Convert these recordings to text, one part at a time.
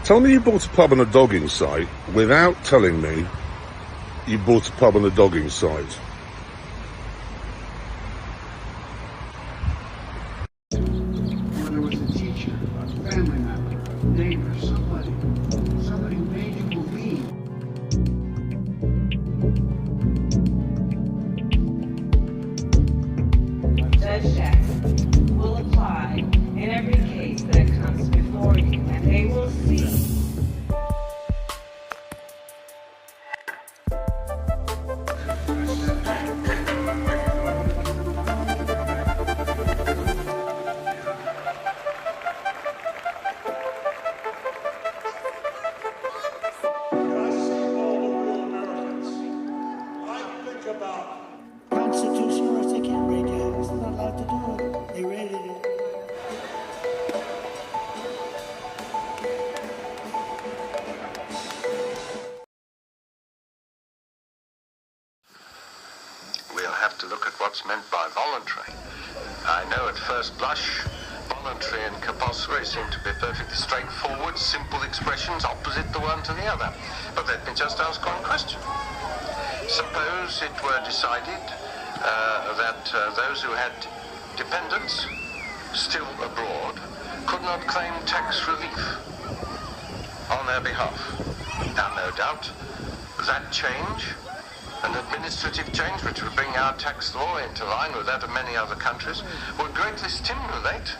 Tell me you bought a pub on a dogging site without telling me you bought a pub on a dogging site. Whether it was a teacher, a family member, a neighbor, somebody who made you believe. Judge Jackson will apply in every case that comes before you, and they will see. Constitutionalists, they can't raid your house. They're not allowed to do it. They raided it. We'll have to look at what's meant by voluntary. I know at first blush, voluntary and compulsory seem to be perfectly straightforward, simple expressions opposite the one to the other. But let me just ask one question. Suppose it were decided that those who had dependents still abroad could not claim tax relief on their behalf. Now, no doubt, that change, an administrative change which would bring our tax law into line with that of many other countries, would greatly stimulate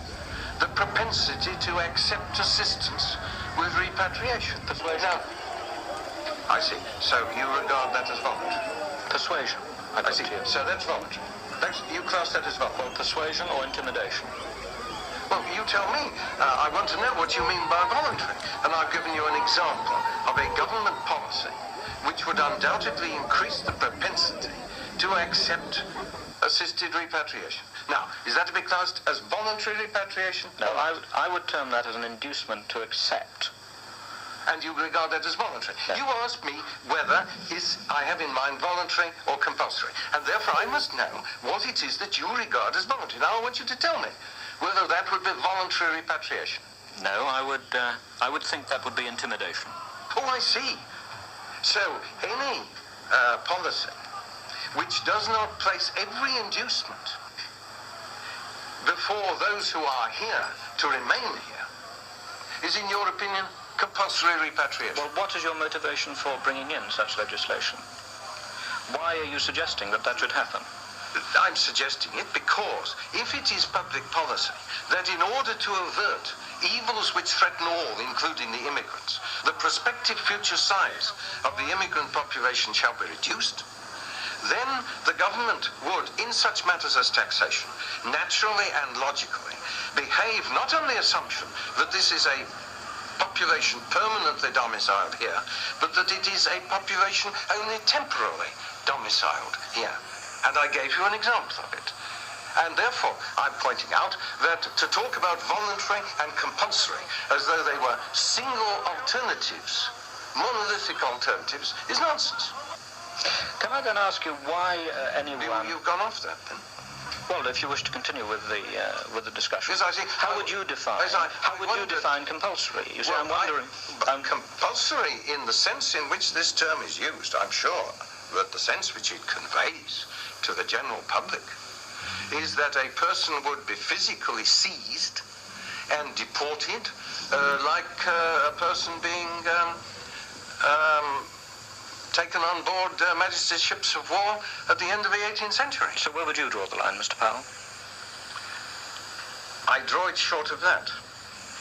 the propensity to accept assistance with repatriation. Now, I see. So you regard that as voluntary? Persuasion. I see. So that's voluntary. You class that as voluntary? Well, persuasion or intimidation. Well, you tell me. I want to know what you mean by voluntary. And I've given you an example of a government policy which would undoubtedly increase the propensity to accept assisted repatriation. Now, is that to be classed as voluntary repatriation? No, I would term that as an inducement to accept. And you regard that as voluntary? No. You asked me whether I have in mind voluntary or compulsory. And therefore I must know what it is that you regard as voluntary. Now I want you to tell me whether that would be voluntary repatriation. No, I would think that would be intimidation. Oh, I see. So any policy which does not place every inducement before those who are here to remain here is, in your opinion, compulsory repatriation. Well, what is your motivation for bringing in such legislation? Why are you suggesting that that should happen? I'm suggesting it because if it is public policy that in order to avert evils which threaten all, including the immigrants, the prospective future size of the immigrant population shall be reduced, then the government would, in such matters as taxation, naturally and logically behave not on the assumption that this is a population permanently domiciled here, but that it is a population only temporarily domiciled here. And I gave you an example of it. And therefore, I'm pointing out that to talk about voluntary and compulsory as though they were single alternatives, monolithic alternatives, is nonsense. Can I then ask you why anyone... You've gone off that, then? Well, if you wish to continue with the discussion, Yes, I see. how would you define? You define compulsory? You see, Well, I'm wondering. Compulsory in the sense in which this term is used, I'm sure, that the sense which it conveys to the general public is that a person would be physically seized and deported, like a person being taken on board Majesty's ships of war at the end of the 18th century. So where would you draw the line, Mr. Powell? I draw it short of that.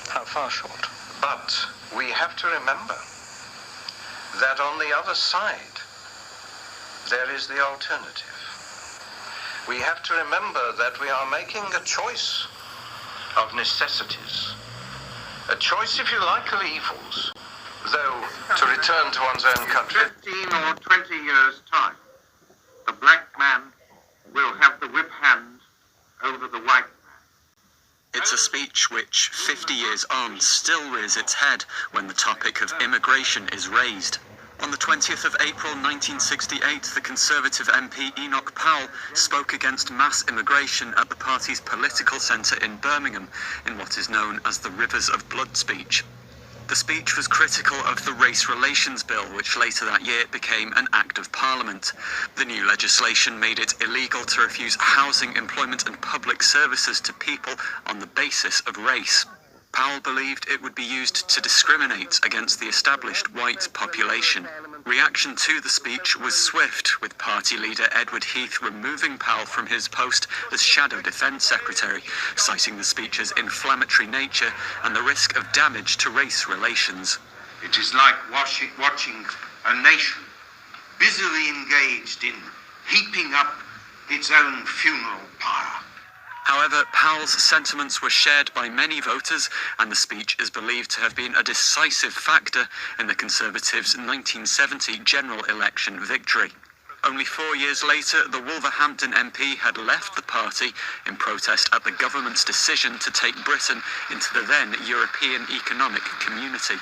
How far short? But we have to remember that on the other side, there is the alternative. We have to remember that we are making a choice of necessities. A choice, if you like, of evils. Though, to return to one's own country, 15 or 20 years' time, the black man will have the whip hand over the white man. It's a speech which, 50 years on, still rears its head when the topic of immigration is raised. On the 20th of April 1968, the Conservative MP Enoch Powell spoke against mass immigration at the party's political centre in Birmingham, in what is known as the Rivers of Blood speech. The speech was critical of the Race Relations Bill, which later that year became an Act of Parliament. The new legislation made it illegal to refuse housing, employment and public services to people on the basis of race. Powell believed it would be used to discriminate against the established white population. Reaction to the speech was swift, with party leader Edward Heath removing Powell from his post as Shadow Defence Secretary, citing the speech's inflammatory nature and the risk of damage to race relations. It is like watching a nation busily engaged in heaping up its own funeral pyre. However, Powell's sentiments were shared by many voters, and the speech is believed to have been a decisive factor in the Conservatives' 1970 general election victory. Only 4 years later, the Wolverhampton MP had left the party in protest at the government's decision to take Britain into the then European Economic Community.